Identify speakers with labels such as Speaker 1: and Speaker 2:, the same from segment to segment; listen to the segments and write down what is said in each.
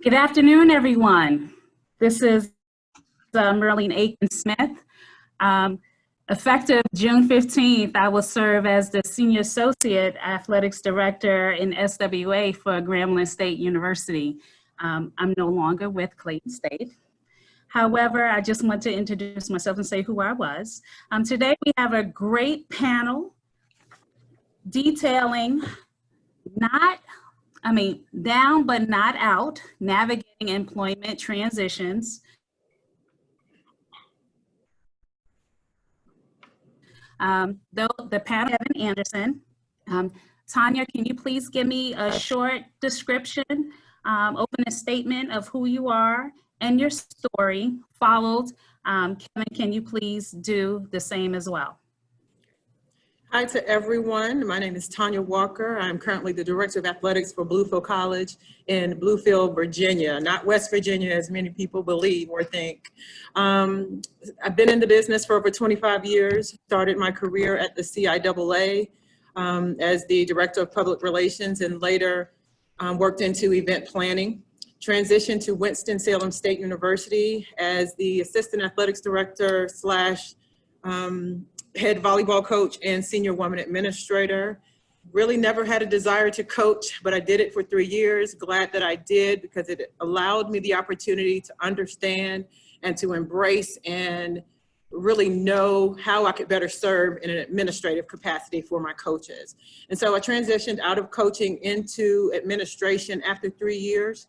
Speaker 1: Good afternoon, everyone. This is Merlene Aiken-Smith. Effective June 15th, I will serve as the Senior Associate Athletics Director in SWA for Grambling State University. I'm no longer with Clayton State. However, I just want to introduce myself and say who I was. Today we have a great panel detailing down but not out, navigating employment transitions. The panel, Kevin Anderson. Tonia, can you please give me a short description, open a statement of who you are and your story, followed. Kevin, can you please do the same as well?
Speaker 2: Hi to everyone. My name is Tonia Walker. I'm currently the Director of Athletics for Bluefield College in Bluefield, Virginia, not West Virginia as many people believe or think. I've been in the business for over 25 years, started my career at the CIAA as the Director of Public Relations and later worked into event planning. Transitioned to Winston-Salem State University as the Assistant Athletics Director / head volleyball coach and senior woman administrator. Really never had a desire to coach, but I did it for 3 years. Glad that I did because it allowed me the opportunity to understand and to embrace and really know how I could better serve in an administrative capacity for my coaches. And so I transitioned out of coaching into administration after 3 years,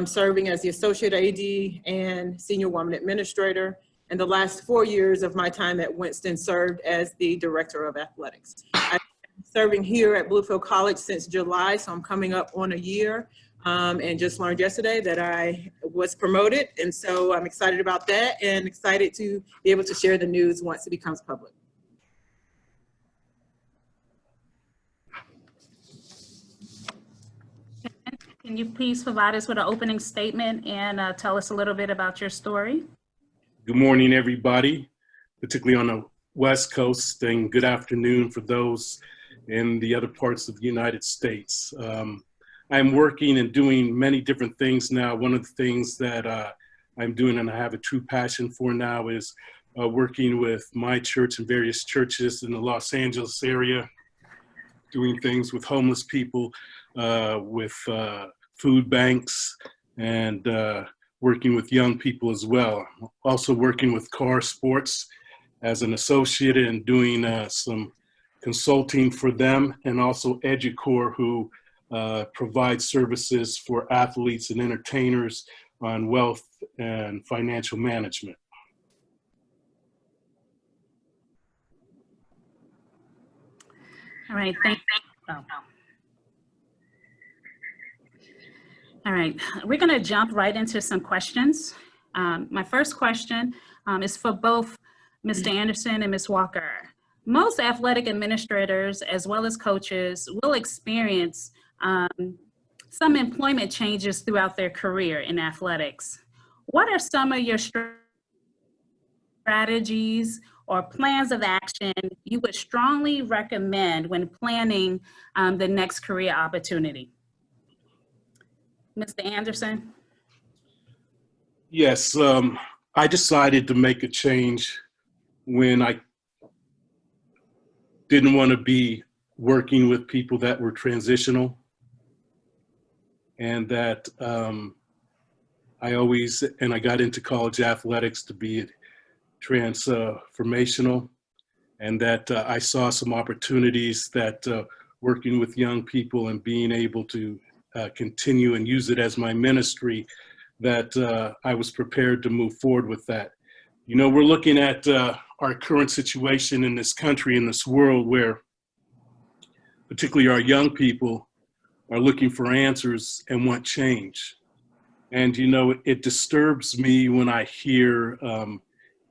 Speaker 2: serving as the associate AD and senior woman administrator. And the last 4 years of my time at Winston served as the Director of Athletics. I've been serving here at Bluefield College since July, so I'm coming up on a year, and just learned yesterday that I was promoted. And so I'm excited about that and excited to be able to share the news once it becomes public.
Speaker 1: Can you please provide us with an opening statement and tell us a little bit about your story?
Speaker 3: Good morning, everybody, particularly on the West Coast, and good afternoon for those in the other parts of the United States. I'm working and doing many different things now. One of the things that I'm doing and I have a true passion for now is working with my church and various churches in the Los Angeles area, doing things with homeless people, with food banks, and working with young people as well. Also working with car sports as an associate and doing some consulting for them, and also EduCore, who provides services for athletes and entertainers on wealth and financial management.
Speaker 1: All right, thank you. All right, we're going to jump right into some questions. My first question is for both Mr. Anderson and Ms. Walker. Most athletic administrators, as well as coaches, will experience some employment changes throughout their career in athletics. What are some of your strategies or plans of action you would strongly recommend when planning the next career opportunity? Mr. Anderson?
Speaker 3: Yes, I decided to make a change when I didn't want to be working with people that were transitional, and that I got into college athletics to be transformational, and that I saw some opportunities that working with young people and being able to continue and use it as my ministry, that I was prepared to move forward with that. You know, we're looking at our current situation in this country, in this world, where particularly our young people are looking for answers and want change. And, you know, it disturbs me when I hear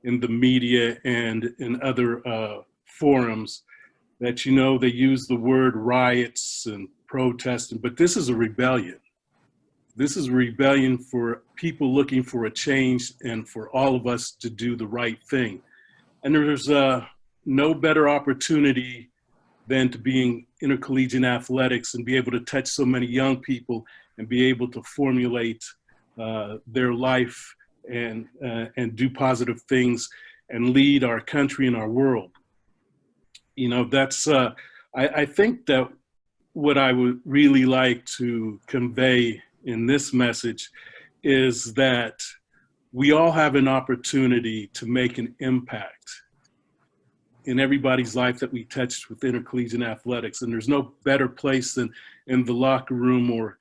Speaker 3: in the media and in other forums that, you know, they use the word riots and protesting, but this is a rebellion. This is a rebellion for people looking for a change and for all of us to do the right thing. And there's no better opportunity than to be in intercollegiate athletics and be able to touch so many young people and be able to formulate their life and do positive things and lead our country and our world. You know, that's, I think that what I would really like to convey in this message is that we all have an opportunity to make an impact in everybody's life that we touched with intercollegiate athletics. And there's no better place than in the locker room or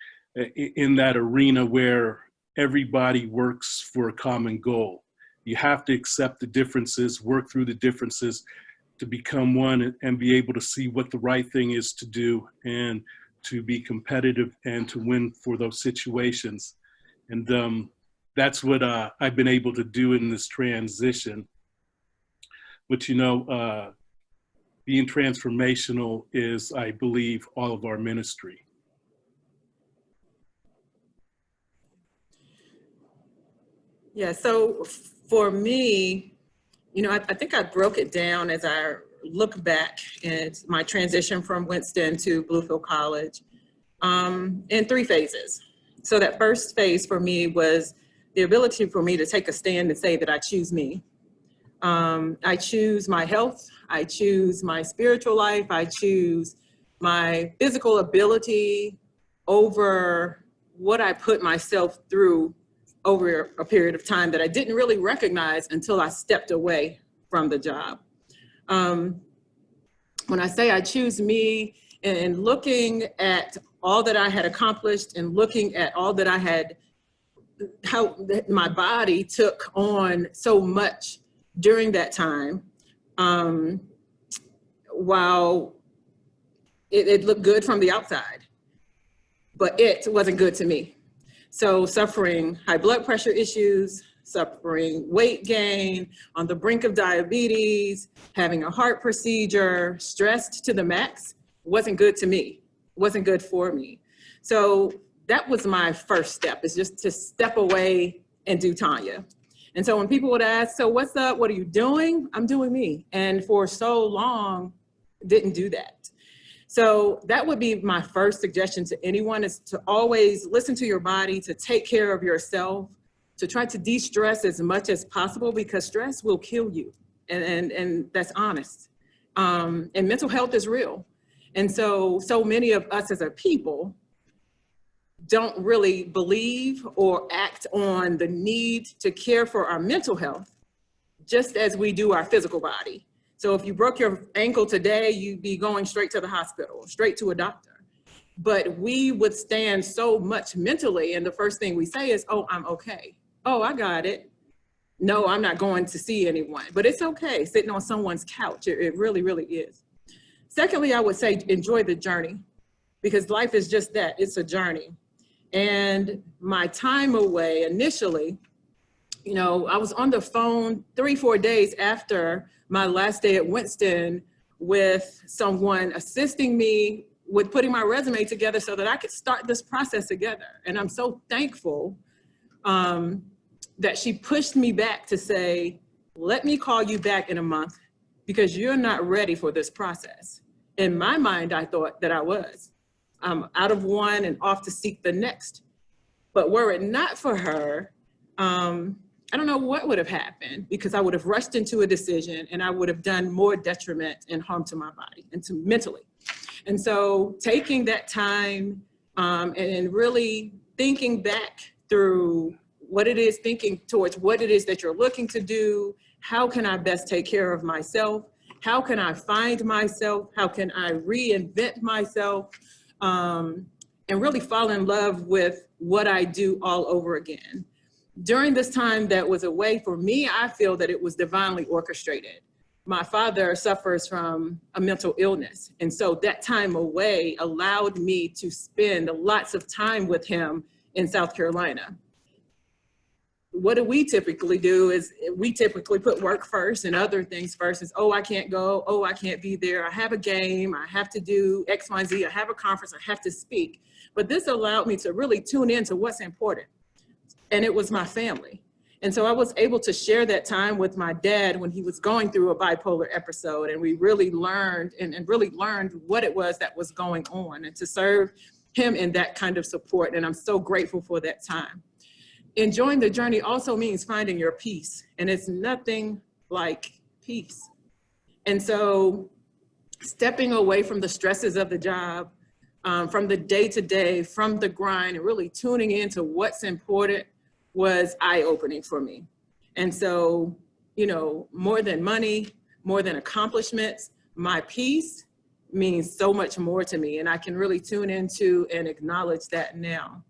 Speaker 3: in that arena where everybody works for a common goal. You have to accept the differences, work through the differences to become one and be able to see what the right thing is to do and to be competitive and to win for those situations. And that's what I've been able to do in this transition. But, you know, being transformational is, I believe, all of our ministry.
Speaker 2: Yeah, so for me, you know, I think I broke it down as I look back at my transition from Winston to Bluefield College in 3 phases. So that first phase for me was the ability for me to take a stand and say that I choose me. I choose my health, I choose my spiritual life, I choose my physical ability over what I put myself through over a period of time that I didn't really recognize until I stepped away from the job. When I say I choose me, and looking at all that I had accomplished and looking at all that I had, how my body took on so much during that time, while it looked good from the outside, but it wasn't good to me. So suffering high blood pressure issues, suffering weight gain, on the brink of diabetes, having a heart procedure, stressed to the max, wasn't good to me, wasn't good for me. So that was my first step, is just to step away and do Tonia. And so when people would ask, so what's up, what are you doing? I'm doing me. And for so long, didn't do that. So that would be my first suggestion to anyone, is to always listen to your body, to take care of yourself, to try to de-stress as much as possible, because stress will kill you. And that's honest. And mental health is real. And so many of us as a people don't really believe or act on the need to care for our mental health, just as we do our physical body. So if you broke your ankle today, you'd be going straight to the hospital, straight to a doctor. But we withstand so much mentally, and the first thing we say is, oh, I'm okay. Oh, I got it. No, I'm not going to see anyone. But it's okay sitting on someone's couch. It really, really is. Secondly, I would say enjoy the journey, because life is just that, it's a journey. And my time away initially, you know, I was on the phone 3-4 days after my last day at Winston with someone assisting me with putting my resume together so that I could start this process together. And I'm so thankful that she pushed me back to say, let me call you back in a month, because you're not ready for this process. In my mind, I thought that I was. I'm out of one and off to seek the next. But were it not for her, I don't know what would have happened, because I would have rushed into a decision and I would have done more detriment and harm to my body and to mentally. And so taking that time and really thinking back through what it is, thinking towards what it is that you're looking to do, how can I best take care of myself? How can I find myself? How can I reinvent myself? And really fall in love with what I do all over again. During this time that was away, for me, I feel that it was divinely orchestrated. My father suffers from a mental illness. And so that time away allowed me to spend lots of time with him in South Carolina. What do we typically do is we typically put work first and other things first. Is, oh, I can't go. Oh, I can't be there. I have a game. I have to do X, Y, Z. I have a conference. I have to speak. But this allowed me to really tune into what's important. And it was my family. And so I was able to share that time with my dad when he was going through a bipolar episode. And we really learned and really learned what it was that was going on, and to serve him in that kind of support. And I'm so grateful for that time. enjoying the journey also means finding your peace, and it's nothing like peace. And so stepping away from the stresses of the job, from the day to day, from the grind, and really tuning into what's important was eye-opening for me. And so, you know, more than money, more than accomplishments, my peace means so much more to me, and I can really tune into and acknowledge that now.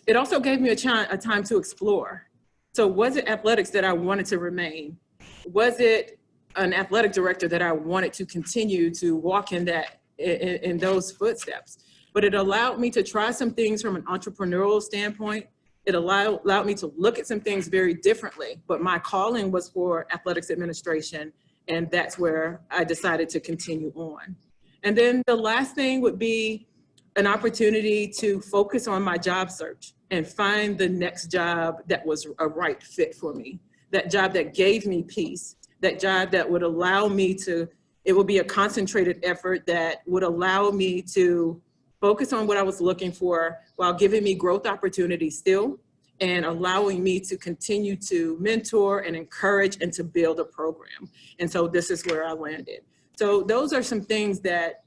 Speaker 2: It also gave me a time to explore. So was it athletics that I wanted to remain? Was it an athletic director that I wanted to continue to walk in that, in those footsteps? But it allowed me to try some things from an entrepreneurial standpoint. It allowed me to look at some things very differently, but my calling was for athletics administration, and that's where I decided to continue on. And then the last thing would be an opportunity to focus on my job search and find the next job that was a right fit for me, that job that gave me peace, that job that would allow me to, it would be a concentrated effort that would allow me to focus on what I was looking for while giving me growth opportunities still, and allowing me to continue to mentor and encourage and to build a program. And so this is where I landed. So those are some things that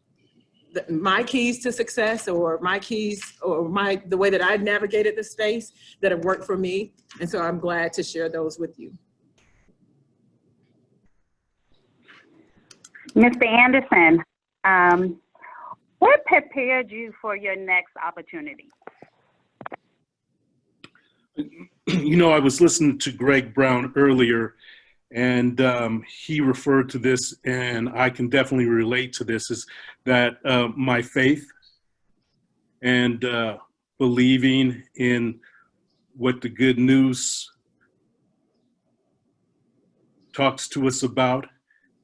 Speaker 2: my keys to success, or my keys, or the way that I navigated the space that have worked for me. And so I'm glad to share those with you.
Speaker 4: Mr. Anderson, what prepared you for your next opportunity?
Speaker 3: You know, I was listening to Greg Brown earlier, and he referred to this, and I can definitely relate to this, is that my faith and believing in what the good news talks to us about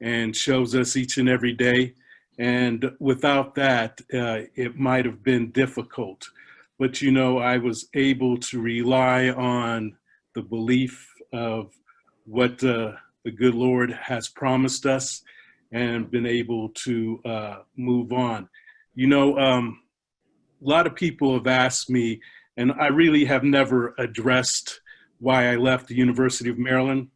Speaker 3: and shows us each and every day. And without that, it might have been difficult. But, you know, I was able to rely on the belief of what the good Lord has promised us, and been able to move on. You know, a lot of people have asked me, and I really have never addressed why I left the University of Maryland.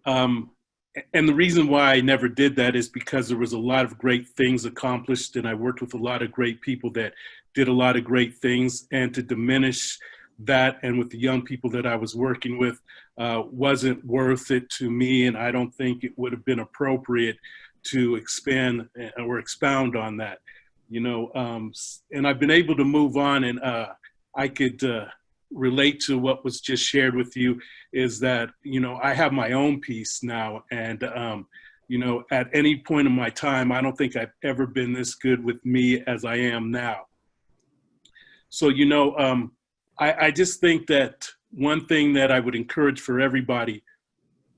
Speaker 3: And the reason why I never did that is because there was a lot of great things accomplished, and I worked with a lot of great people that did a lot of great things, and to diminish that and with the young people that I was working with wasn't worth it to me, and I don't think it would have been appropriate to expand or expound on that, you know. And I've been able to move on, and I could relate to what was just shared with you, is that, you know, I have my own peace now, and you know, at any point in my time, I don't think I've ever been this good with me as I am now. So, you know, I just think that one thing that I would encourage for everybody,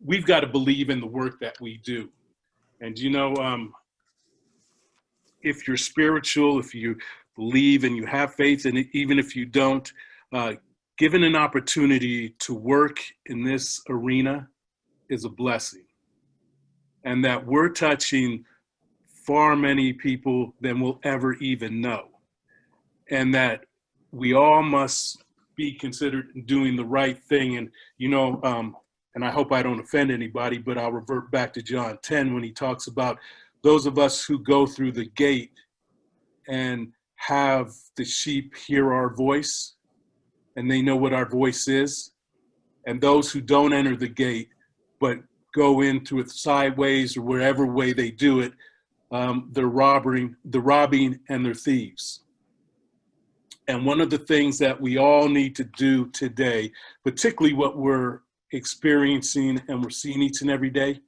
Speaker 3: we've got to believe in the work that we do. And, you know, if you're spiritual, if you believe and you have faith, and even if you don't, given an opportunity to work in this arena is a blessing. And that we're touching far many people than we'll ever even know. And that we all must be considered doing the right thing. And, you know, and I hope I don't offend anybody, but I'll revert back to John 10 when he talks about those of us who go through the gate and have the sheep hear our voice, and they know what our voice is, and those who don't enter the gate but go into it sideways or wherever way they do it, they're robbing and they're thieves. And one of the things that we all need to do today, particularly what we're experiencing and we're seeing each and every day,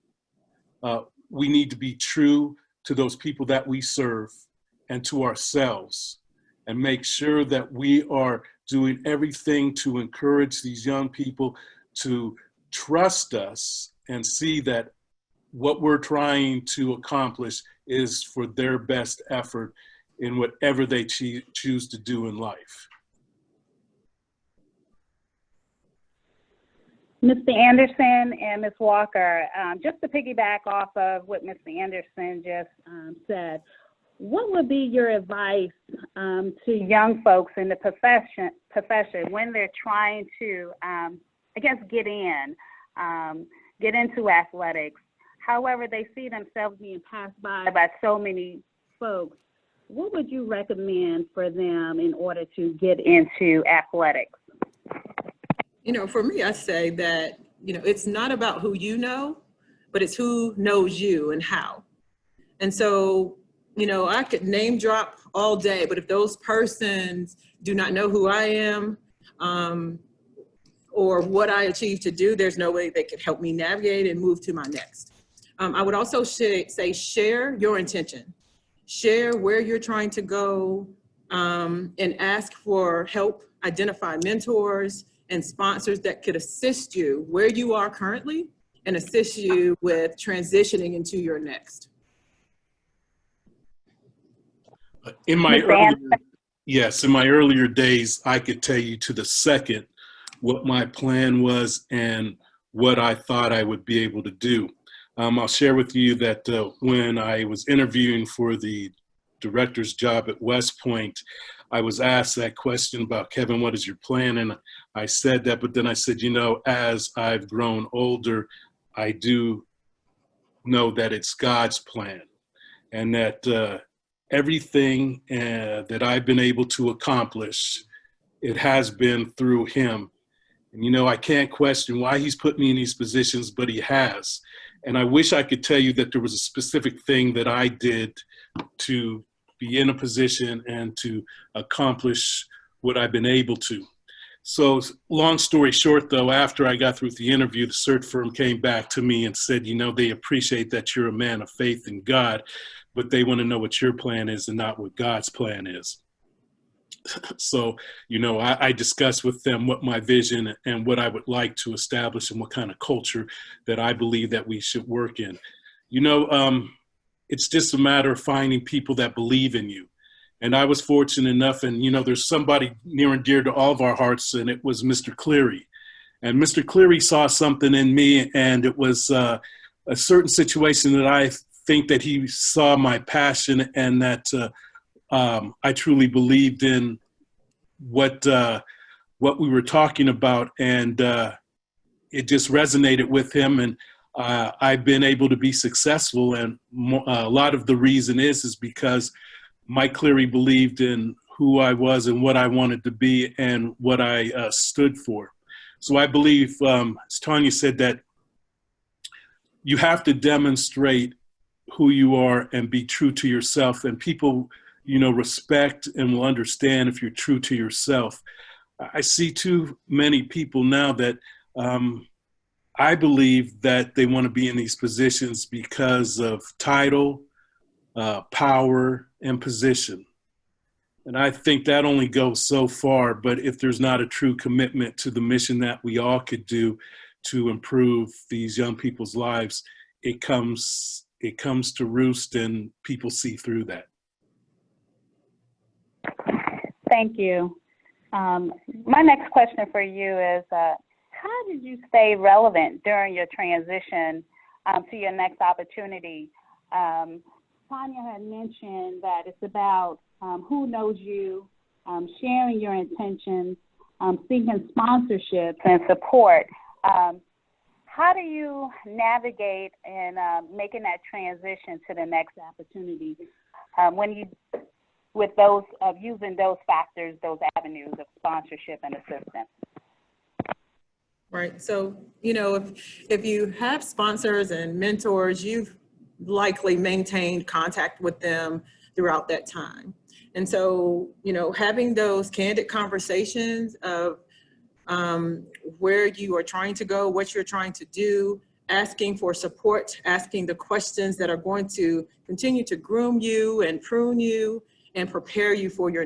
Speaker 3: we need to be true to those people that we serve and to ourselves, and make sure that we are doing everything to encourage these young people to trust us and see that what we're trying to accomplish is for their best effort in whatever they choose to do in life.
Speaker 4: Mr. Anderson and Ms. Walker, just to piggyback off of what Mr. Anderson just said, what would be your advice to young folks in the profession when they're trying to, I guess, get into athletics? However, they see themselves being passed by so many folks. What would you recommend for them in order to get into athletics?
Speaker 2: You know, for me, I say that, you know, it's not about who you know, but it's who knows you and how. And so, you know, I could name drop all day, but if those persons do not know who I am or what I achieved to do, there's no way they could help me navigate and move to my next. I would also say share your intention. Share where you're trying to go and ask for help, identify mentors and sponsors that could assist you where you are currently and assist you with transitioning into your next.
Speaker 3: In my earlier days, I could tell you to the second what my plan was and what I thought I would be able to do. I'll share with you that when I was interviewing for the director's job at West Point, I was asked that question about, Kevin, what is your plan? And I said that, but then I said, you know, as I've grown older, I do know that it's God's plan, and that everything that I've been able to accomplish, it has been through him. And, you know, I can't question why he's put me in these positions, but he has. And I wish I could tell you that there was a specific thing that I did to be in a position and to accomplish what I've been able to. So long story short, though, after I got through with the interview, the search firm came back to me and said, you know, they appreciate that you're a man of faith in God, but they want to know what your plan is and not what God's plan is. So, you know, I discussed with them what my vision and what I would like to establish and what kind of culture that I believe that we should work in. You know, it's just a matter of finding people that believe in you. And I was fortunate enough, and, you know, there's somebody near and dear to all of our hearts, and it was Mr. Cleary. And Mr. Cleary saw something in me, and it was a certain situation that I think that he saw my passion and that I truly believed in what we were talking about, and it just resonated with him, and I've been able to be successful. And a lot of the reason is because Mike Cleary believed in who I was and what I wanted to be and what I stood for. So I believe, as Tonia said, that you have to demonstrate who you are and be true to yourself, and people, you know, respect and will understand if you're true to yourself. I see too many people now that I believe that they want to be in these positions because of title, power, and position. And I think that only goes so far, but if there's not a true commitment to the mission that we all could do to improve these young people's lives, it comes to roost, and people see through that.
Speaker 4: Thank you. My next question for you is, how did you stay relevant during your transition to your next opportunity? Tonia had mentioned that it's about who knows you, sharing your intentions, seeking sponsorships and support. How do you navigate in making that transition to the next opportunity with those using those factors, those avenues of sponsorship and assistance?
Speaker 2: Right. So, you know, if you have sponsors and mentors, you've likely maintained contact with them throughout that time. And so, you know, having those candid conversations of where you are trying to go, what you're trying to do, asking for support, asking the questions that are going to continue to groom you and prune you and prepare you for your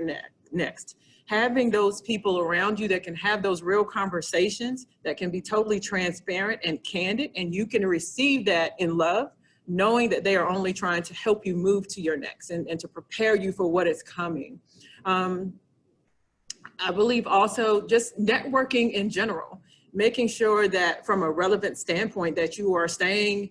Speaker 2: next. Having those people around you that can have those real conversations that can be totally transparent and candid, and you can receive that in love, knowing that they are only trying to help you move to your next and to prepare you for what is coming. I believe also just networking in general, making sure that from a relevant standpoint that you are staying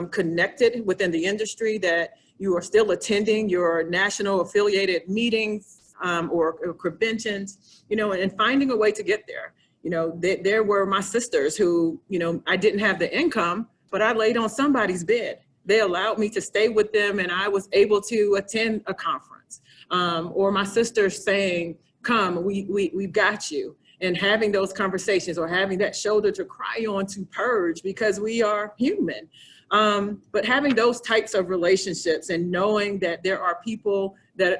Speaker 2: connected within the industry, that you are still attending your national affiliated meetings or conventions, you know, and finding a way to get there. You know, there were my sisters who, you know, I didn't have the income, but I laid on somebody's bed. They allowed me to stay with them, and I was able to attend a conference. Or my sisters saying, come, we've got you. And having those conversations, or having that shoulder to cry on, to purge, because we are human. But having those types of relationships and knowing that there are people that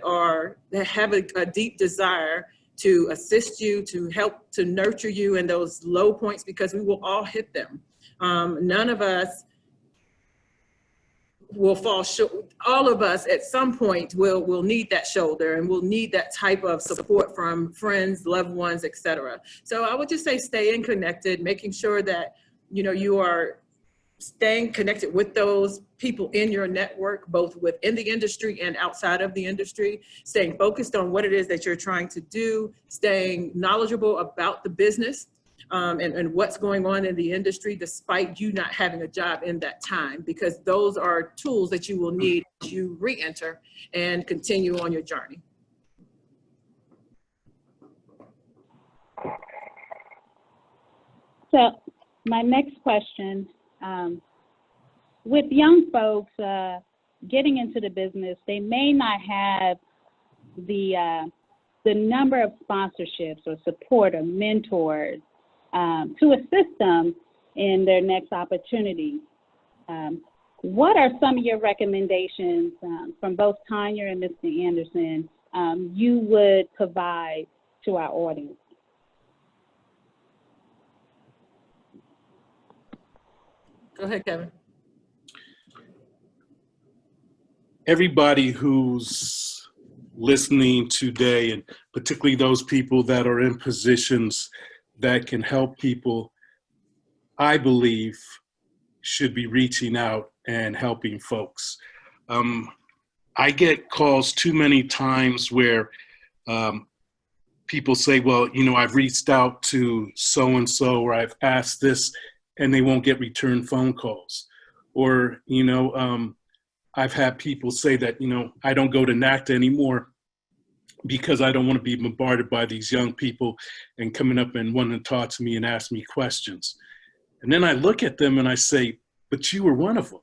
Speaker 2: have a deep desire to assist you, to help, to nurture you in those low points, because we will all hit them. None of us will fall short. All of us at some point will need that shoulder, and will need that type of support from friends, loved ones, etc. So I would just say staying connected, making sure that, you know, you are staying connected with those people in your network, both within the industry and outside of the industry, staying focused on what it is that you're trying to do, staying knowledgeable about the business and what's going on in the industry, despite you not having a job in that time, because those are tools that you will need as you re-enter and continue on your journey.
Speaker 4: So my next question, with young folks getting into the business, they may not have the number of sponsorships or support or mentors to assist them in their next opportunity. What are some of your recommendations from both Tonia and Mr. Anderson you would provide to our audience?
Speaker 2: Go ahead, Kevin.
Speaker 3: Everybody who's listening today, and particularly those people that are in positions that can help people, I believe should be reaching out and helping folks. I get calls too many times where people say, well, you know, I've reached out to so-and-so, or I've asked this, and they won't get return phone calls. Or, you know, I've had people say that, you know, I don't go to NACTA anymore because I don't want to be bombarded by these young people and coming up and wanting to talk to me and ask me questions. And then I look at them and I say, but you were one of them.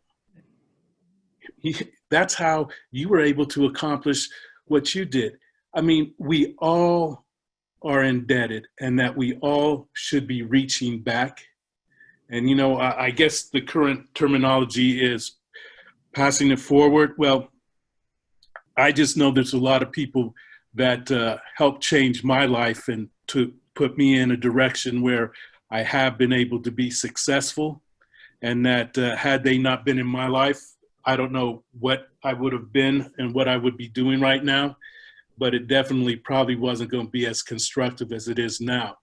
Speaker 3: That's how you were able to accomplish what you did. I mean, we all are indebted, and that we all should be reaching back. And, you know, I guess the current terminology is passing it forward. Well, I just know there's a lot of people that helped change my life and to put me in a direction where I have been able to be successful. And that had they not been in my life, I don't know what I would have been and what I would be doing right now, but it definitely probably wasn't going to be as constructive as it is now.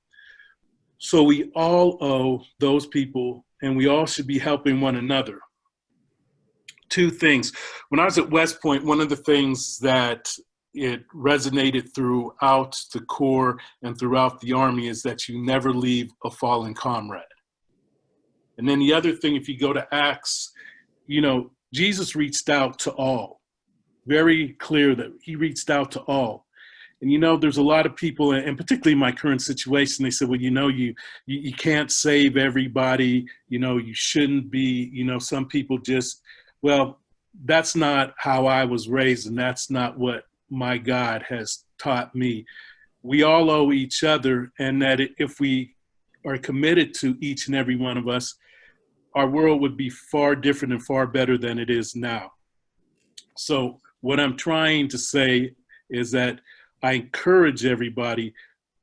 Speaker 3: So we all owe those people, and we all should be helping one another. Two things. When I was at West Point, one of the things that it resonated throughout the Corps and throughout the Army is that you never leave a fallen comrade. And then the other thing, if you go to Acts, you know, Jesus reached out to all. Very clear that he reached out to all. And, you know, there's a lot of people, and particularly in my current situation, they said, well, you know, you can't save everybody. You know, you shouldn't be, you know, some people just, well, that's not how I was raised, and that's not what my God has taught me. We all owe each other, and that if we are committed to each and every one of us, our world would be far different and far better than it is now. So what I'm trying to say is that I encourage everybody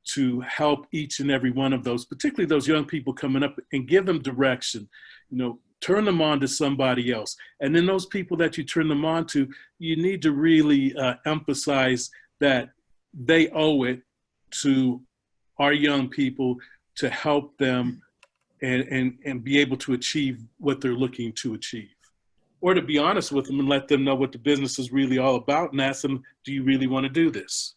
Speaker 3: to help each and every one of those, particularly those young people coming up, and give them direction. You know, turn them on to somebody else. And then those people that you turn them on to, you need to really emphasize that they owe it to our young people to help them and be able to achieve what they're looking to achieve. Or to be honest with them and let them know what the business is really all about, and ask them, do you really want to do this?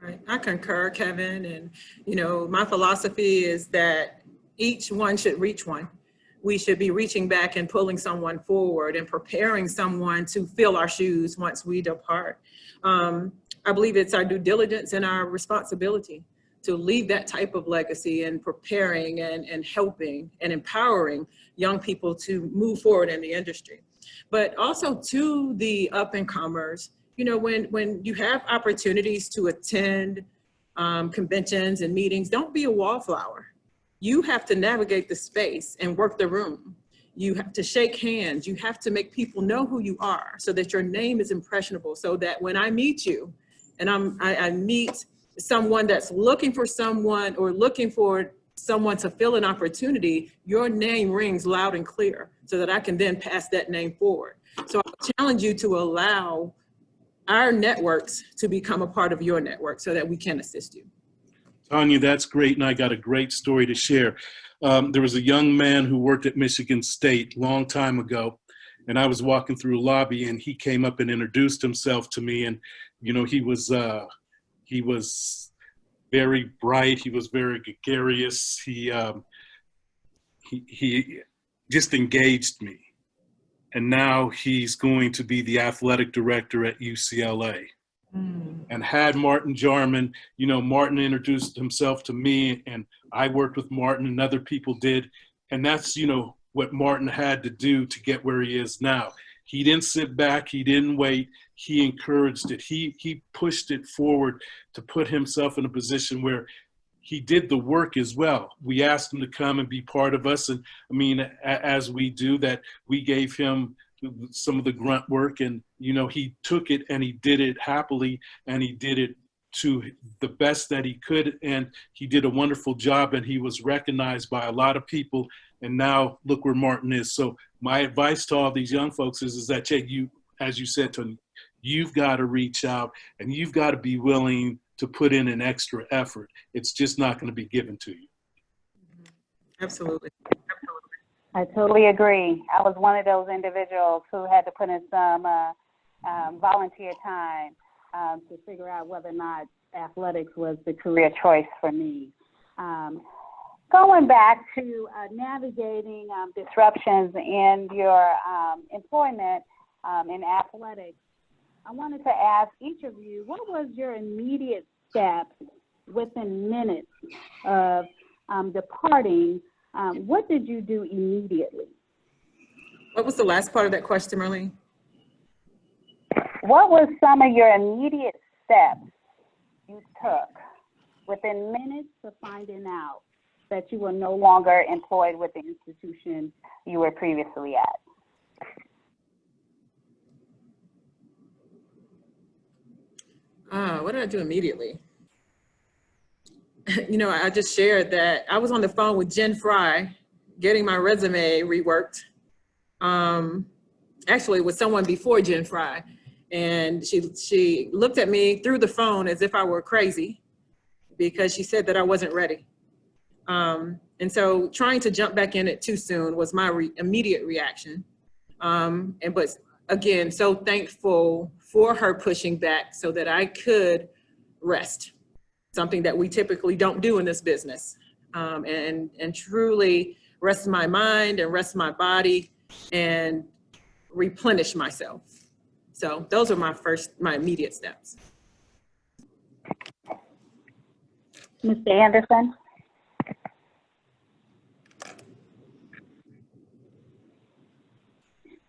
Speaker 2: Right. I concur, Kevin. And, you know, my philosophy is that each one should reach one. we should be reaching back and pulling someone forward and preparing someone to fill our shoes once we depart. I believe it's our due diligence and our responsibility to leave that type of legacy and preparing and helping and empowering young people to move forward in the industry. But also to the up and comers, you know, when you have opportunities to attend conventions and meetings, don't be a wallflower. You have to navigate the space and work the room. You have to shake hands. You have to make people know who you are so that your name is impressionable, so that when I meet you and I meet someone that's looking for someone or looking for someone to fill an opportunity, your name rings loud and clear so that I can then pass that name forward. So I challenge you to allow our networks to become a part of your network so that we can assist you.
Speaker 3: Tonia, that's great, and I got a great story to share. There was a young man who worked at Michigan State a long time ago, and I was walking through a lobby, and he came up and introduced himself to me, and you know, he was very bright, he was very gregarious, he just engaged me, and now he's going to be the athletic director at UCLA. And had Martin Jarman, you know, Martin introduced himself to me, and I worked with Martin and other people did. And that's, you know, what Martin had to do to get where he is now. He didn't sit back, he didn't wait, he encouraged it. He pushed it forward to put himself in a position where he did the work as well. We asked him to come and be part of us. And I mean, as we do that, we gave him some of the grunt work, and you know, he took it and he did it happily, and he did it to the best that he could, and he did a wonderful job, and he was recognized by a lot of people, and now look where Martin is. So my advice to all these young folks is that, Jay, you, as you said, Tony, you've got to reach out and you've got to be willing to put in an extra effort. It's just not going to be given to you.
Speaker 2: Absolutely.
Speaker 4: I totally agree. I was one of those individuals who had to put in some volunteer time to figure out whether or not athletics was the career choice for me. Going back to navigating disruptions in your employment in athletics, I wanted to ask each of you, what was your immediate step within minutes of departing? What did you do immediately?
Speaker 2: What was the last part of that question, Marlene?
Speaker 4: What was some of your immediate steps you took within minutes of finding out that you were no longer employed with the institution you were previously at?
Speaker 2: What did I do immediately? You know, I just shared that I was on the phone with Jen Fry getting my resume reworked. Actually, with someone before Jen Fry. And she looked at me through the phone as if I were crazy because she said that I wasn't ready. And so trying to jump back in it too soon was my immediate reaction. But again, so thankful for her pushing back so that I could rest. Something that we typically don't do in this business, and truly rest my mind and rest my body and replenish myself. So those are my immediate steps.
Speaker 4: Mr. Anderson?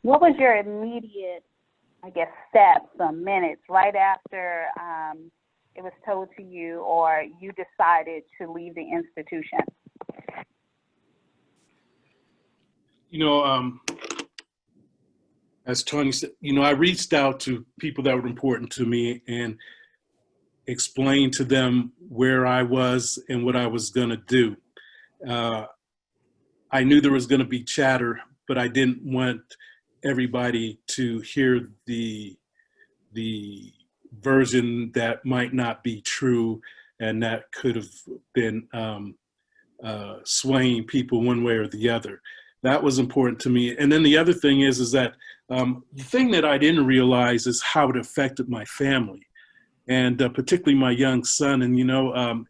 Speaker 4: What was your immediate, I guess, steps or minutes right after it was told to you or you decided to leave the institution?
Speaker 3: You know, as Tony said, you know, I reached out to people that were important to me and explained to them where I was and what I was going to do. I knew there was going to be chatter, but I didn't want everybody to hear the version that might not be true and that could have been swaying people one way or the other. That was important to me. And then the other thing is that the thing that I didn't realize is how it affected my family, and particularly my young son. And, you know,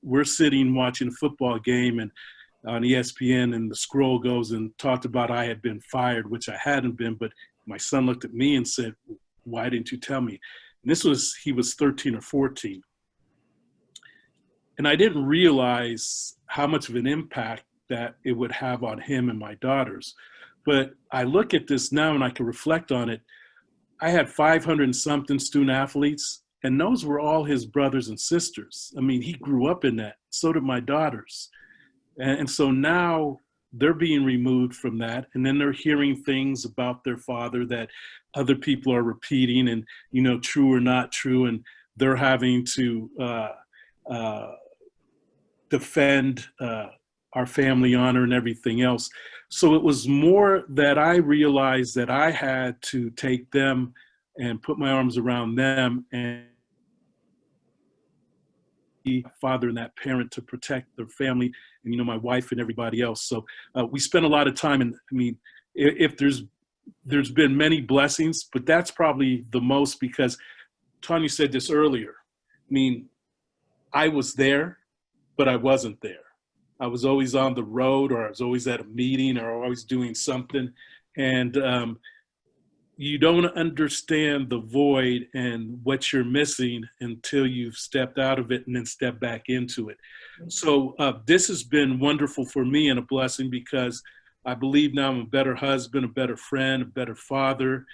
Speaker 3: we're sitting watching a football game, and on ESPN, and the scroll goes and talked about I had been fired, which I hadn't been, but my son looked at me and said, "Why didn't you tell me?" And he was 13 or 14. And I didn't realize how much of an impact that it would have on him and my daughters. But I look at this now and I can reflect on it. I had 500 and something student athletes, and those were all his brothers and sisters. I mean, he grew up in that. So did my daughters. And so now they're being removed from that. And then they're hearing things about their father that other people are repeating and, you know, true or not true. And they're having to defend our family honor and everything else. So it was more that I realized that I had to take them and put my arms around them and be a father and that parent to protect their family and, you know, my wife and everybody else. So we spent a lot of time, and I mean, if there's been many blessings, but that's probably the most, because Tonia said this earlier. I mean, I was there, but I wasn't there. I was always on the road, or I was always at a meeting, or always doing something. And you don't understand the void and what you're missing until you've stepped out of it and then step back into it. So this has been wonderful for me and a blessing, because I believe now I'm a better husband, a better friend, a better father.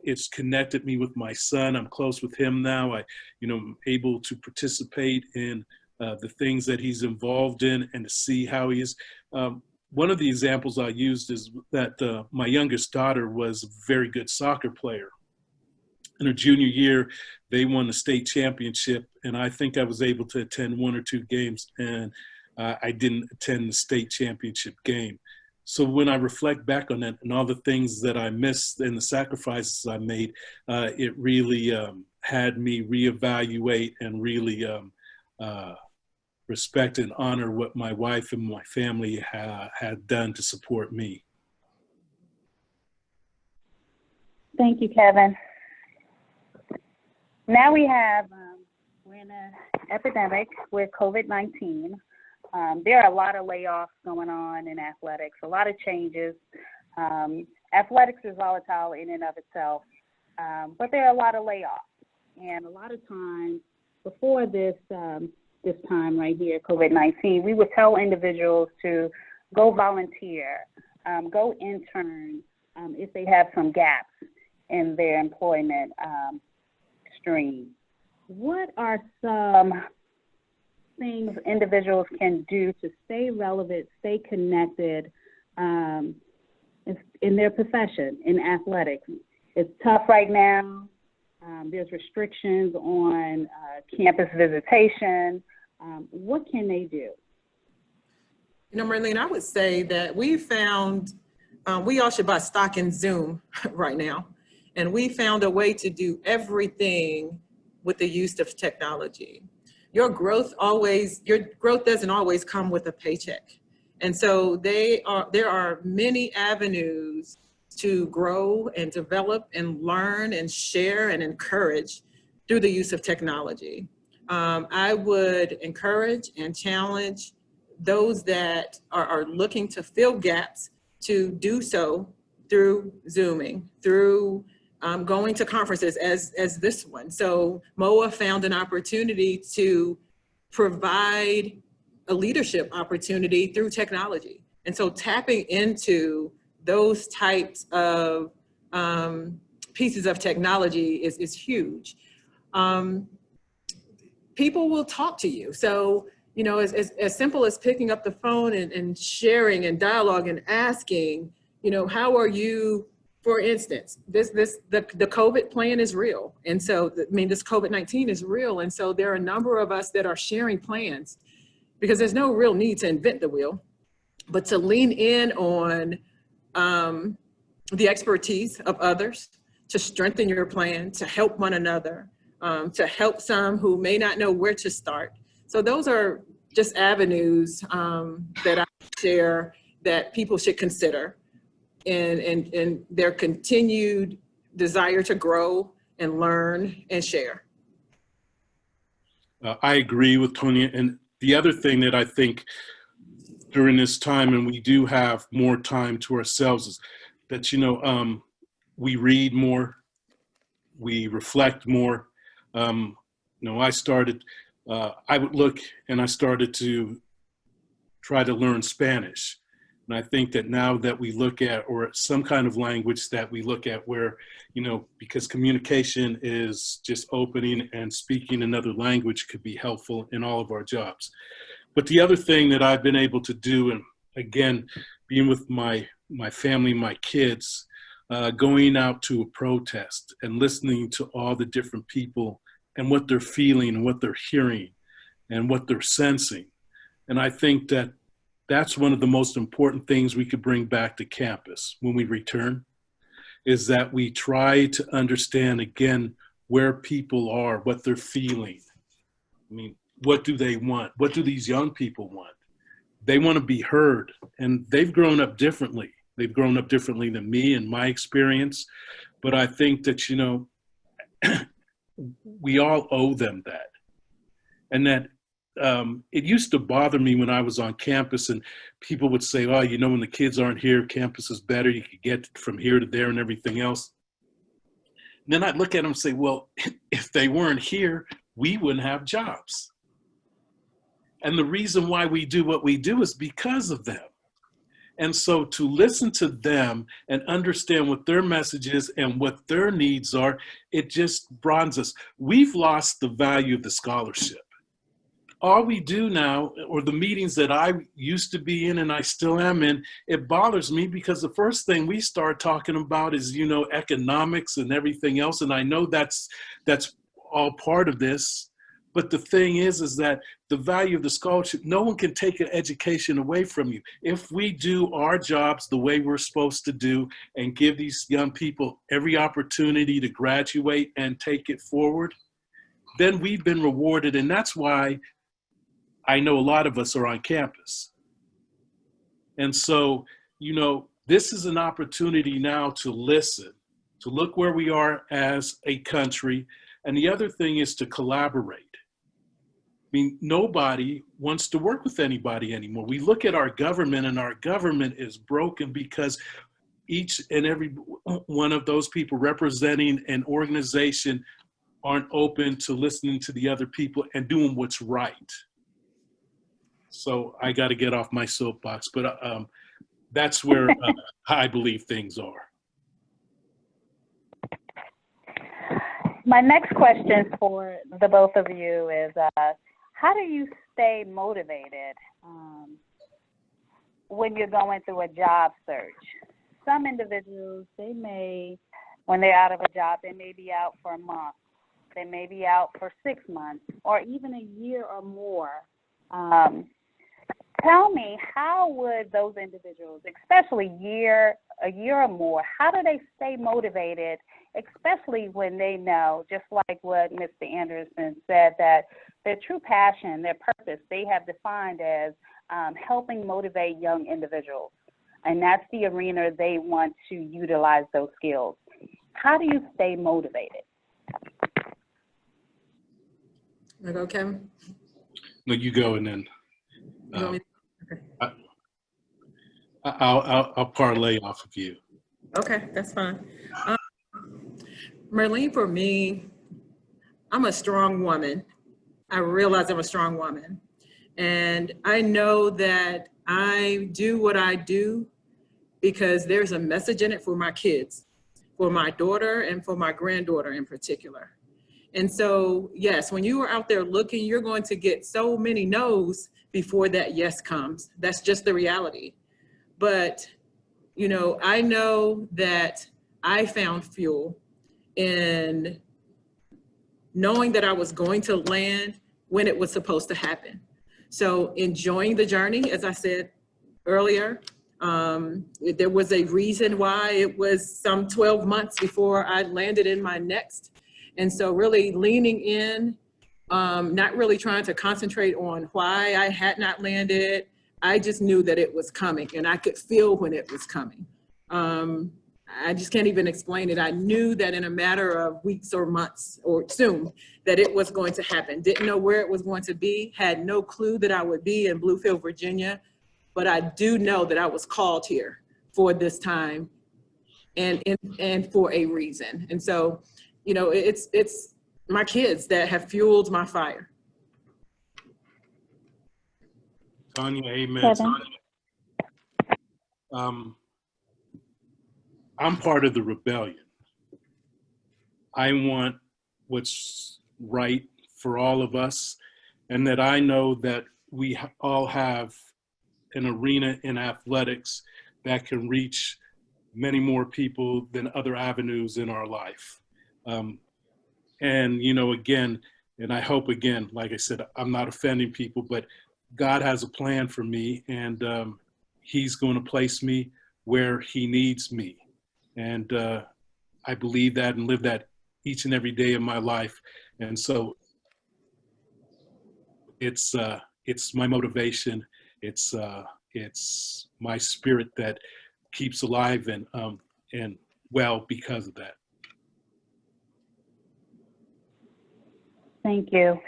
Speaker 3: It's connected me with my son. I'm close with him now. I'm able to participate in the things that he's involved in and to see how he is. One of the examples I used is that my youngest daughter was a very good soccer player. In her junior year, they won the state championship, and I think I was able to attend 1 or 2 games, and I didn't attend the state championship game. So when I reflect back on that and all the things that I missed and the sacrifices I made, it really had me reevaluate and really respect and honor what my wife and my family had done to support me.
Speaker 4: Thank you, Kevin. Now we're in an epidemic with COVID-19. There are a lot of layoffs going on in athletics, a lot of changes. Athletics is volatile in and of itself, but there are a lot of layoffs. And a lot of times before this time right here, COVID-19, we would tell individuals to go volunteer, go intern if they have some gaps in their employment stream. What are some things individuals can do to stay relevant, stay connected in their profession, in athletics? It's tough right now. There's restrictions on campus visitation. What can they do?
Speaker 2: You know, Marlene, I would say that we found, we all should buy stock in Zoom right now. And we found a way to do everything with the use of technology. Your growth doesn't always come with a paycheck. And so there are many avenues to grow and develop and learn and share and encourage through the use of technology. I would encourage and challenge those that are looking to fill gaps to do so through Zooming, through going to conferences as this one. So Moaa found an opportunity to provide a leadership opportunity through technology. And so tapping into those types of pieces of technology is huge. People will talk to you. So, you know, as simple as picking up the phone and sharing and dialogue and asking, you know, how are you, for instance, the COVID plan is real. And so, this COVID-19 is real. And so there are a number of us that are sharing plans, because there's no real need to invent the wheel, but to lean in on the expertise of others, to strengthen your plan, to help one another, to help some who may not know where to start. So those are just avenues that I share that people should consider in their continued desire to grow and learn and share.
Speaker 3: I agree with Tonia. And the other thing that I think during this time, and we do have more time to ourselves, is that, we read more, we reflect more. I would look and I started to try to learn Spanish. And I think that now that we look at, or some kind of language that we look at where, because communication is just opening, and speaking another language could be helpful in all of our jobs. But the other thing that I've been able to do, and again, being with my family, my kids, going out to a protest and listening to all the different people and what they're feeling and what they're hearing and what they're sensing. And I think that that's one of the most important things we could bring back to campus when we return, is that we try to understand again where people are, what they're feeling. I mean, what do they want? What do these young people want? They want to be heard, and they've grown up differently. They've grown up differently than me in my experience. But I think that, we all owe them that. And that it used to bother me when I was on campus and people would say, oh, when the kids aren't here, campus is better. You could get from here to there and everything else. And then I'd look at them and say, well, if they weren't here, we wouldn't have jobs. And the reason why we do what we do is because of them. And so to listen to them and understand what their message is and what their needs are, it just broadens us. We've lost the value of the scholarship. All we do now, or the meetings that I used to be in and I still am in, it bothers me because the first thing we start talking about is, economics and everything else. And I know that's all part of this. But the thing is that the value of the scholarship, no one can take an education away from you. If we do our jobs the way we're supposed to do and give these young people every opportunity to graduate and take it forward, then we've been rewarded. And that's why I know a lot of us are on campus. And so, this is an opportunity now to listen, to look where we are as a country. And the other thing is to collaborate. I mean, nobody wants to work with anybody anymore. We look at our government, and our government is broken because each and every one of those people representing an organization aren't open to listening to the other people and doing what's right. So I got to get off my soapbox, but that's where I believe things are.
Speaker 4: My next question for the both of you is, how do you stay motivated when you're going through a job search? Some individuals, when they're out of a job, they may be out for a month, they may be out for 6 months, or even a year or more. Tell me, how would those individuals, especially a year or more, how do they stay motivated, especially when they know, just like what Mr. Anderson said, that their true passion, their purpose, they have defined as helping motivate young individuals. And that's the arena they want to utilize those skills. How do you stay motivated?
Speaker 2: Wanna go, Kevin?
Speaker 3: No, you go, and then
Speaker 2: You want me- Okay.
Speaker 3: I'll parlay off of you.
Speaker 2: Okay, that's fine. Marlene, for me, I'm a strong woman. I realize I'm a strong woman. And I know that I do what I do because there's a message in it for my kids, for my daughter and for my granddaughter in particular. And so, yes, when you are out there looking, you're going to get so many no's before that yes comes. That's just the reality. But, I know that I found fuel in knowing that I was going to land when it was supposed to happen. So enjoying the journey, as I said earlier, there was a reason why it was some 12 months before I landed in my next. And so really leaning in, not really trying to concentrate on why I had not landed. I just knew that it was coming, and I could feel when it was coming. I just can't even explain it. I knew that in a matter of weeks or months or soon that it was going to happen. Didn't know where it was going to be, had no clue that I would be in Bluefield, Virginia but I do know that I was called here for this time and for a reason. And so, you know, it's my kids that have fueled my fire.
Speaker 3: Tonia, amen.
Speaker 4: Kevin?
Speaker 3: I'm part of the rebellion. I want what's right for all of us, and that I know that we all have an arena in athletics that can reach many more people than other avenues in our life. And, you know, again, and I hope, again, like I said, I'm not offending people, but God has a plan for me, and he's going to place me where he needs me. And I believe that and live that each and every day of my life. And so it's my motivation. It's my spirit that keeps alive and well because of that.
Speaker 4: Thank you.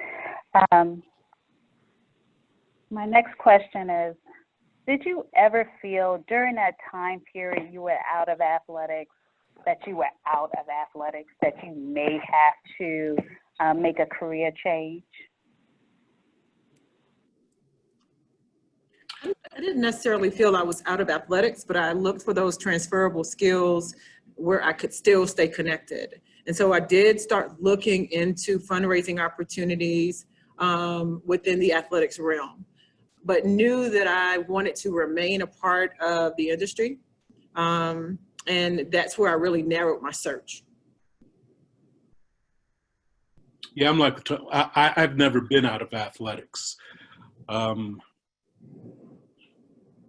Speaker 4: My next question is, did you ever feel during that time period you were out of athletics, that you may have to make a career change?
Speaker 2: I didn't necessarily feel I was out of athletics, but I looked for those transferable skills where I could still stay connected. And so I did start looking into fundraising opportunities within the athletics realm, but knew that I wanted to remain a part of the industry. And that's where I really narrowed my search.
Speaker 3: Yeah, I'm like, I've never been out of athletics.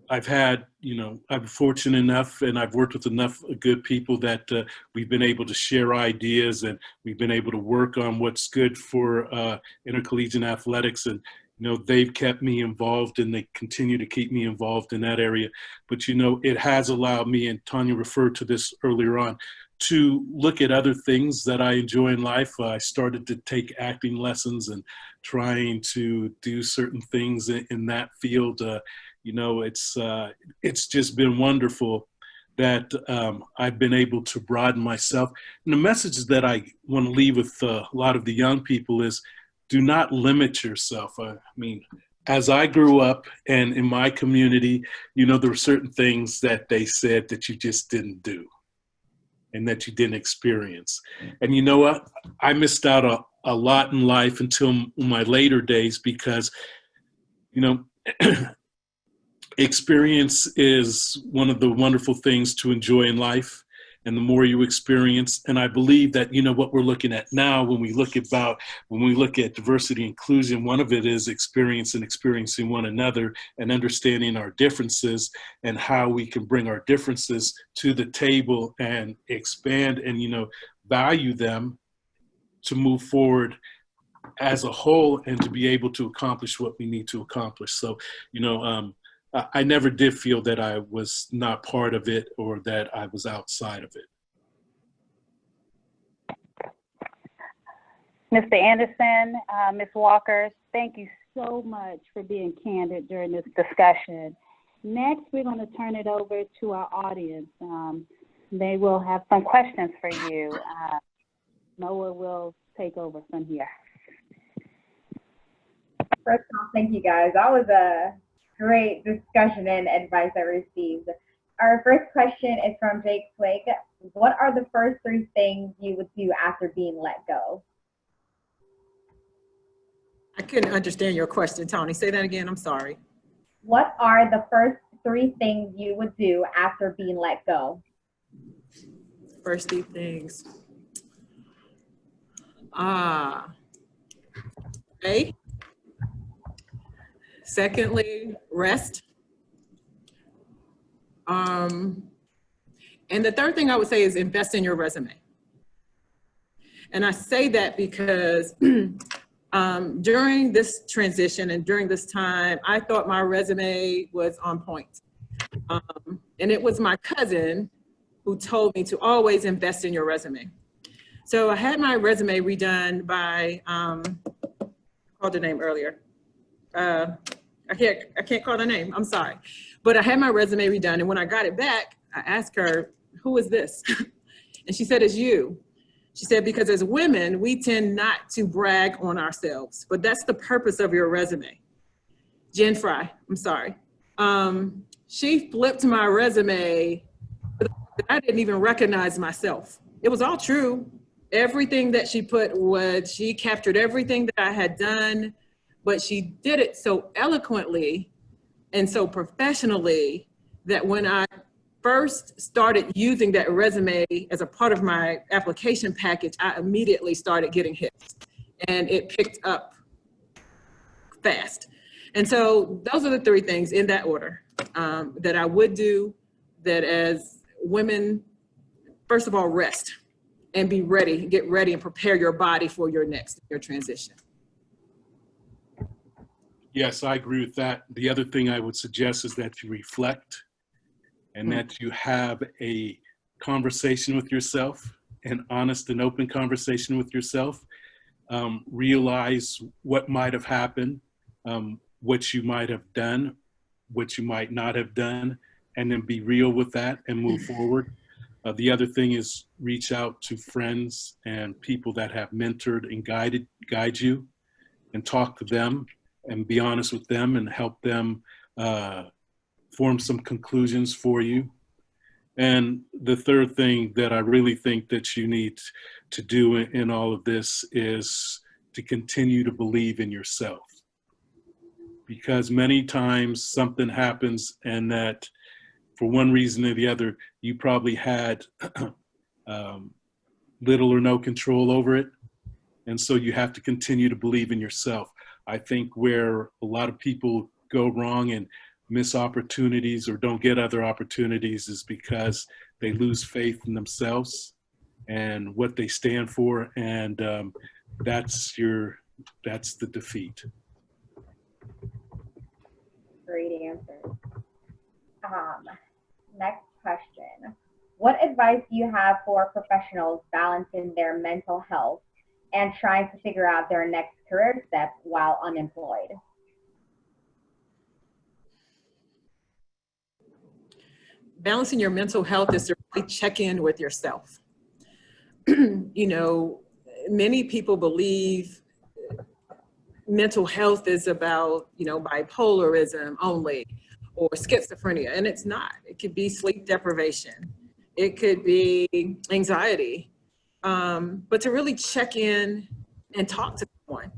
Speaker 3: I've had, you know, I'm fortunate enough, and I've worked with enough good people that we've been able to share ideas, and we've been able to work on what's good for intercollegiate athletics. And, you know, they've kept me involved, and they continue to keep me involved in that area. But, you know, it has allowed me, and Tonia referred to this earlier on, to look at other things that I enjoy in life. I started to take acting lessons and trying to do certain things in that field. You know, it's just been wonderful that I've been able to broaden myself. And the message that I want to leave with a lot of the young people is, do not limit yourself. I mean, as I grew up and in my community, you know, there were certain things that they said that you just didn't do and that you didn't experience. And you know what? I missed out a lot in life until my later days because, you know, experience is one of the wonderful things to enjoy in life. And the more you experience, and I believe that, you know, what we're looking at now when we look at diversity and inclusion, one of it is experiencing one another and understanding our differences and how we can bring our differences to the table and expand and, you know, value them to move forward as a whole and to be able to accomplish what we need to accomplish. So, you know, I never did feel that I was not part of it or that I was outside of it.
Speaker 4: Mr. Anderson, Ms. Walker, thank you so much for being candid during this discussion. Next, we're going to turn it over to our audience. They will have some questions for you. Moaa will take over from here.
Speaker 5: First off, thank you guys. That was a great discussion and advice I received. Our first question is from Jake Flake. What are the first 3 things you would do after being let go?
Speaker 2: I couldn't understand your question, Tony. Say that again. I'm sorry.
Speaker 5: What are the first 3 things you would do after being let go?
Speaker 2: First 3 things. Okay. Secondly, rest. And the third thing I would say is invest in your resume. And I say that because during this transition and during this time, I thought my resume was on point. And it was my cousin who told me to always invest in your resume. So I had my resume redone by, I called her name earlier, I can't call her name, I'm sorry. But I had my resume redone, and when I got it back, I asked her, who is this? And she said, it's you. She said, because as women, we tend not to brag on ourselves, but that's the purpose of your resume. Jen Fry, I'm sorry. She flipped my resume. I didn't even recognize myself. It was all true. Everything that she put she captured everything that I had done, but she did it so eloquently and so professionally that when I first started using that resume as a part of my application package, I immediately started getting hits, and it picked up fast. And so those are the three things in that order that I would do, that as women, first of all, rest and be ready, get ready and prepare your body for your transition.
Speaker 3: Yes, I agree with that. The other thing I would suggest is that you reflect and that you have a conversation with yourself, an honest and open conversation with yourself. Realize what might have happened, what you might have done, what you might not have done, and then be real with that and move forward. The other thing is reach out to friends and people that have mentored and guide you, and talk to them and be honest with them and help them form some conclusions for you. And the third thing that I really think that you need to do in all of this is to continue to believe in yourself. Because many times something happens and that for one reason or the other, you probably had little or no control over it. And so you have to continue to believe in yourself. I think where a lot of people go wrong and miss opportunities or don't get other opportunities is because they lose faith in themselves and what they stand for. And that's the defeat.
Speaker 5: Great answer. Next question. What advice do you have for professionals balancing their mental health and trying to figure out their next career step while unemployed?
Speaker 2: Balancing your mental health is to really check in with yourself. You know, many people believe mental health is about, bipolarism only or schizophrenia, and it's not. It could be sleep deprivation. It could be anxiety. But to really check in and talk to someone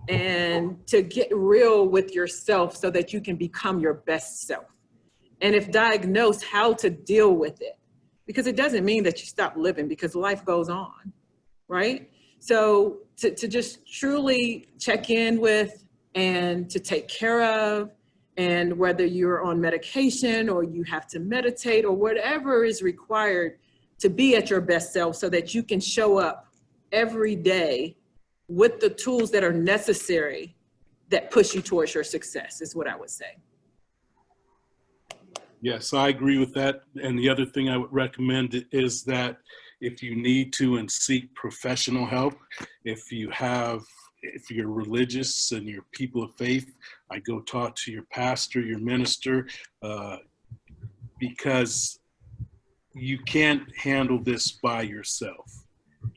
Speaker 2: and to get real with yourself so that you can become your best self. And if diagnosed, how to deal with it. Because it doesn't mean that you stop living, because life goes on, right? So to just truly check in with and to take care of, and whether you're on medication or you have to meditate or whatever is required to be at your best self so that you can show up every day with the tools that are necessary that push you towards your success is what I would say.
Speaker 3: Yes, I agree with that. And the other thing I would recommend is that if you need to and seek professional help, if you're religious and you're people of faith, I go talk to your pastor, your minister, because you can't handle this by yourself.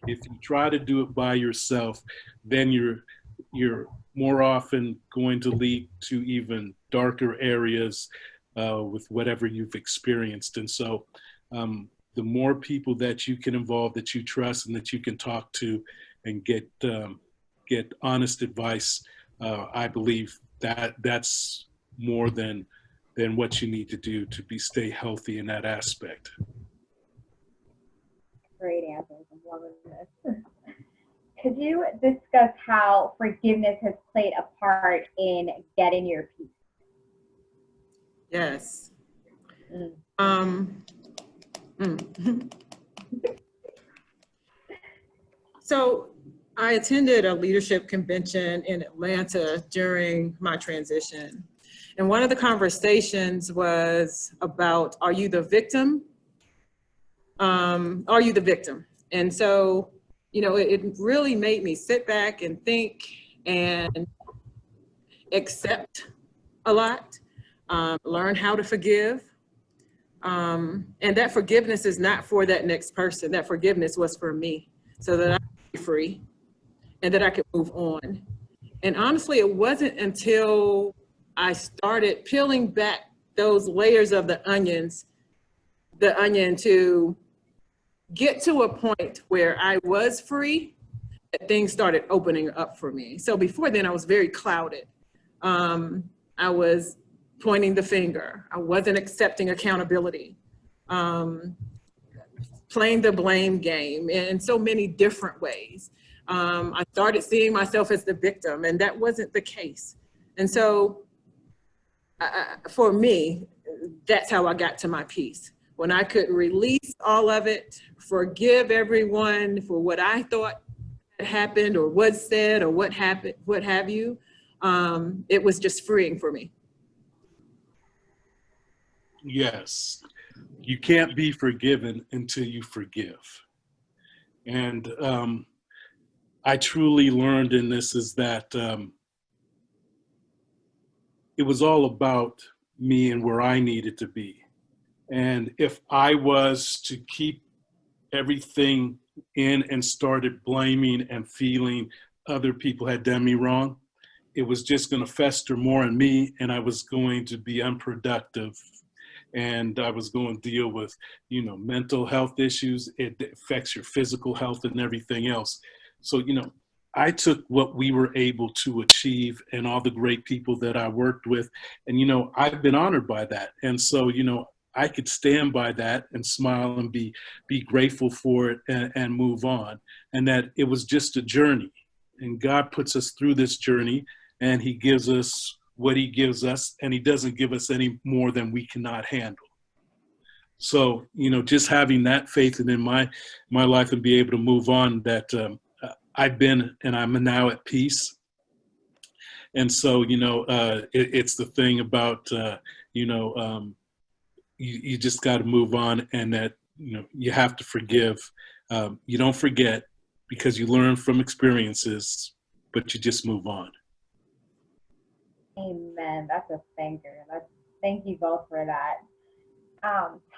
Speaker 3: If you try to do it by yourself, then you're more often going to lead to even darker areas with whatever you've experienced. And so the more people that you can involve, that you trust and that you can talk to and get honest advice, I believe that's more than what you need to do to stay healthy in that aspect.
Speaker 5: Great answers. I'm loving this. Could you discuss how forgiveness has played a part in getting your peace?
Speaker 2: Yes. So I attended a leadership convention in Atlanta during my transition. And one of the conversations was about, are you the victim? Are you the victim? And so, it really made me sit back and think and accept a lot, learn how to forgive. And that forgiveness is not for that next person. That forgiveness was for me so that I could be free and that I could move on. And honestly, it wasn't until I started peeling back those layers of the onion to get to a point where I was free, that things started opening up for me. So before then, I was very clouded. I was pointing the finger. I wasn't accepting accountability. Playing the blame game in so many different ways. I started seeing myself as the victim, and that wasn't the case. And so for me, that's how I got to my peace. When I could release all of it, forgive everyone for what I thought had happened or was said or what happened, what have you, it was just freeing for me.
Speaker 3: Yes, you can't be forgiven until you forgive. And I truly learned in this is that it was all about me and where I needed to be. And if I was to keep everything in and started blaming and feeling other people had done me wrong, it was just going to fester more in me, and I was going to be unproductive. And I was going to deal with, mental health issues. It affects your physical health and everything else. So, I took what we were able to achieve and all the great people that I worked with. And, I've been honored by that. And so, I could stand by that and smile and be grateful for it and move on. And that it was just a journey. And God puts us through this journey, and he gives us what he gives us, and he doesn't give us any more than we cannot handle. So, just having that faith in my life and be able to move on, that I've been and I'm now at peace. And so, it's the thing about, you just got to move on, and that, you have to forgive. You don't forget because you learn from experiences, but you just move on.
Speaker 5: Amen. That's a thanker. Thank you both for that.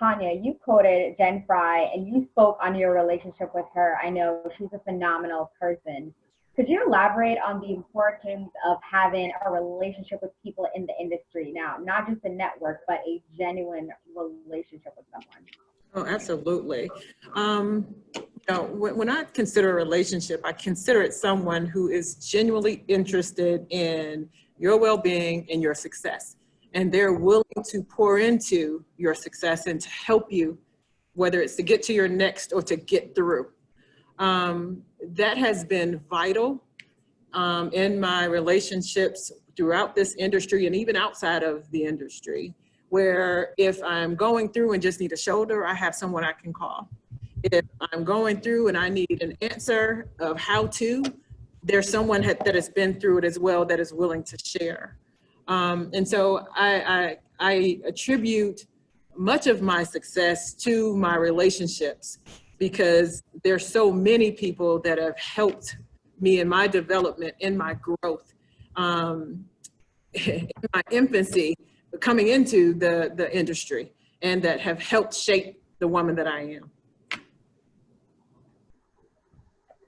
Speaker 5: Tonia, you quoted Jen Fry and you spoke on your relationship with her. I know she's a phenomenal person. Could you elaborate on the importance of having a relationship with people in the industry now, not just a network, but a genuine relationship with someone?
Speaker 2: Oh, absolutely. When I consider a relationship, I consider it someone who is genuinely interested in your well-being and your success. And they're willing to pour into your success and to help you, whether it's to get to your next or to get through. That has been vital in my relationships throughout this industry and even outside of the industry, where if I'm going through and just need a shoulder, I have someone I can call. If I'm going through and I need an answer of how to, there's someone that has been through it as well that is willing to share. And so I attribute much of my success to my relationships, because there's so many people that have helped me in my development, in my growth, in my infancy, coming into the industry, and that have helped shape the woman that I am.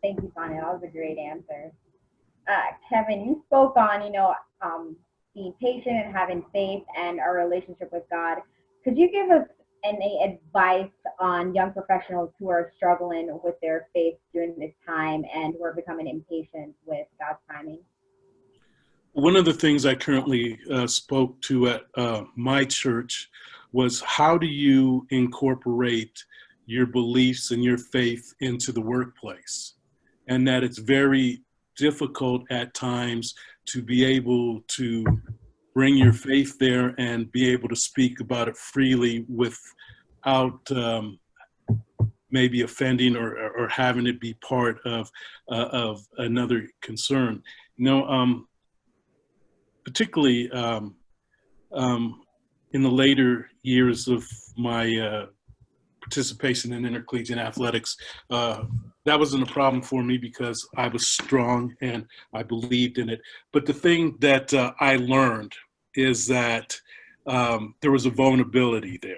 Speaker 5: Thank you, Tonia. That was a great answer. Kevin, you spoke on, being patient and having faith and our relationship with God. Could you give us any advice on young professionals who are struggling with their faith during this time and who are becoming impatient with God's timing?
Speaker 3: One of the things I currently spoke to at my church was, how do you incorporate your beliefs and your faith into the workplace? And that it's very difficult at times to be able to bring your faith there and be able to speak about it freely without maybe offending or having it be part of another concern. Particularly in the later years of my participation in intercollegiate athletics, that wasn't a problem for me because I was strong and I believed in it. But the thing that I learned, is that there was a vulnerability there.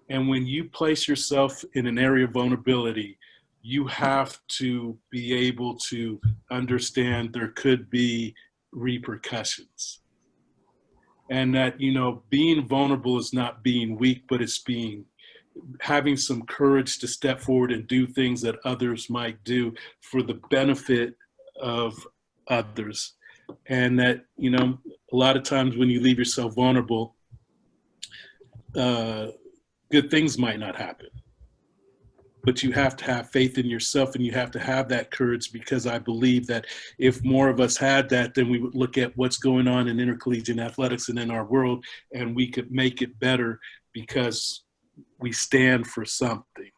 Speaker 3: And when you place yourself in an area of vulnerability, you have to be able to understand there could be repercussions. And that, you know, being vulnerable is not being weak, but it's having some courage to step forward and do things that others might do for the benefit of others. And that, you know, a lot of times when you leave yourself vulnerable, good things might not happen. But you have to have faith in yourself, and you have to have that courage, because I believe that if more of us had that, then we would look at what's going on in intercollegiate athletics and in our world, and we could make it better because we stand for something.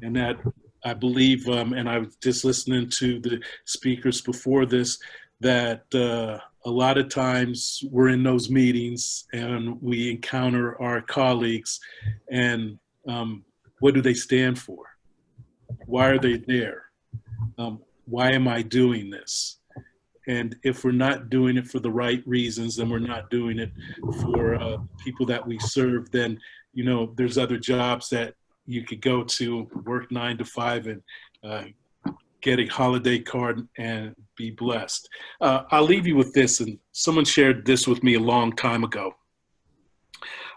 Speaker 3: And that, I believe, and I was just listening to the speakers before this, that a lot of times we're in those meetings and we encounter our colleagues, and what do they stand for? Why are they there? Why am I doing this? And if we're not doing it for the right reasons, and we're not doing it for people that we serve, then, you know, there's other jobs that you could go to, work 9 to 5, and get a holiday card and be blessed. I'll leave you with this, and someone shared this with me a long time ago.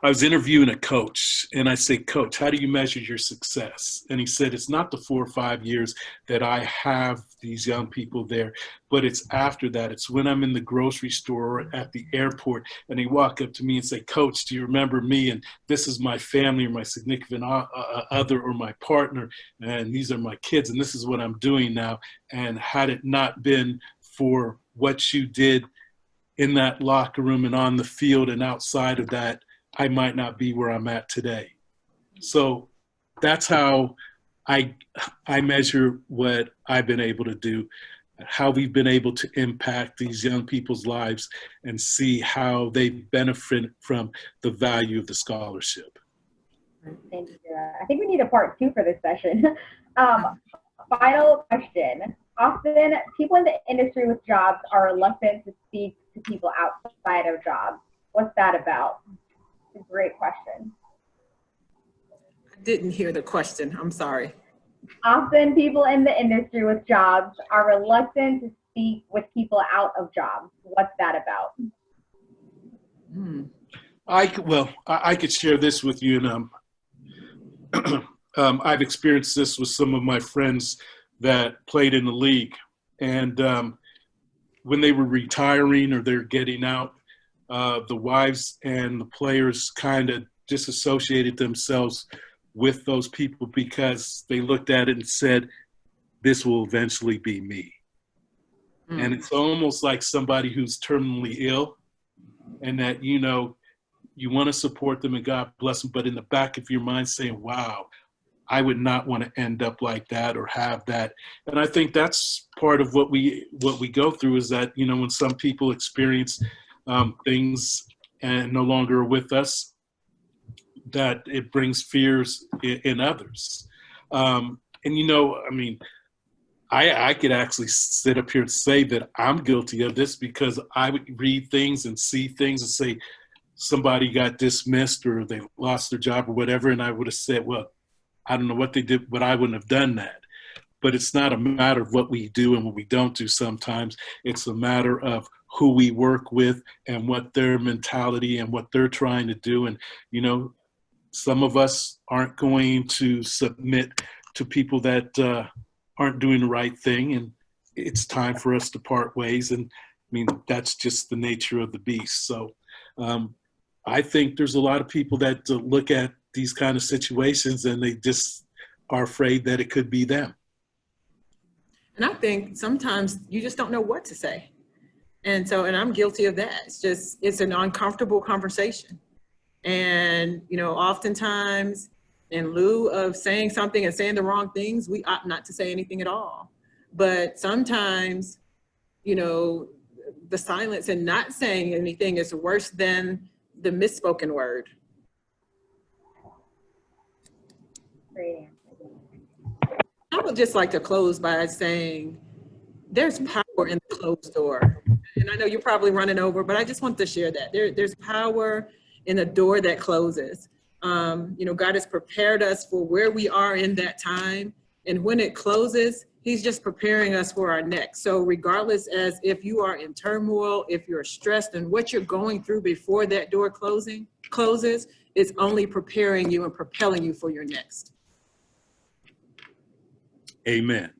Speaker 3: I was interviewing a coach, and I said, "Coach, how do you measure your success?" And he said, "It's not the 4 or 5 years that I have these young people there, but it's after that. It's when I'm in the grocery store or at the airport, and they walk up to me and say, 'Coach, do you remember me? And this is my family, or my significant other, or my partner, and these are my kids, and this is what I'm doing now. And had it not been for what you did in that locker room and on the field and outside of that, I might not be where I'm at today.'" So that's how I measure what I've been able to do, how we've been able to impact these young people's lives and see how they benefit from the value of the scholarship.
Speaker 5: Thank you. I think we need a part 2 for this session. Final question. Often people in the industry with jobs are reluctant to speak to people outside of jobs. What's that about? It's a great question.
Speaker 2: I didn't hear the question. I'm sorry.
Speaker 5: Often people in the industry with jobs are reluctant to speak with people out of jobs. What's that about?
Speaker 3: I could share this with you, and I've experienced this with some of my friends that played in the league, and when they were retiring or they're getting out, the wives and the players kind of disassociated themselves with those people because they looked at it and said, "This will eventually be me." And it's almost like somebody who's terminally ill, and that, you know, you want to support them and God bless them, but in the back of your mind saying, "Wow, I would not want to end up like that or have that." And I think that's part of what we go through, is that, you know, when some people experience things and no longer are with us, that it brings fears in others. And, you know, I mean, I could actually sit up here and say that I'm guilty of this, because I would read things and see things and say somebody got dismissed or they lost their job or whatever, and I would have said, "Well, I don't know what they did, but I wouldn't have done that." But it's not a matter of what we do and what we don't do sometimes. It's a matter of who we work with and what their mentality and what they're trying to do. And, you know, some of us aren't going to submit to people that aren't doing the right thing, and it's time for us to part ways. And I mean, that's just the nature of the beast. So I think there's a lot of people that look at these kind of situations and they just are afraid that it could be them.
Speaker 2: And I think sometimes you just don't know what to say. And I'm guilty of that. It's an uncomfortable conversation. And, you know, oftentimes in lieu of saying something and saying the wrong things, we opt not to say anything at all. But sometimes, you know, the silence and not saying anything is worse than the misspoken word.
Speaker 5: Great.
Speaker 2: I would just like to close by saying there's power in the closed door. and I know you're probably running over, but I just want to share that. There's power in a door that closes. You know, God has prepared us for where we are in that time. And when it closes, he's just preparing us for our next. So regardless as if you are in turmoil, if you're stressed and what you're going through before that door closes, it's only preparing you and propelling you for your next.
Speaker 3: Amen.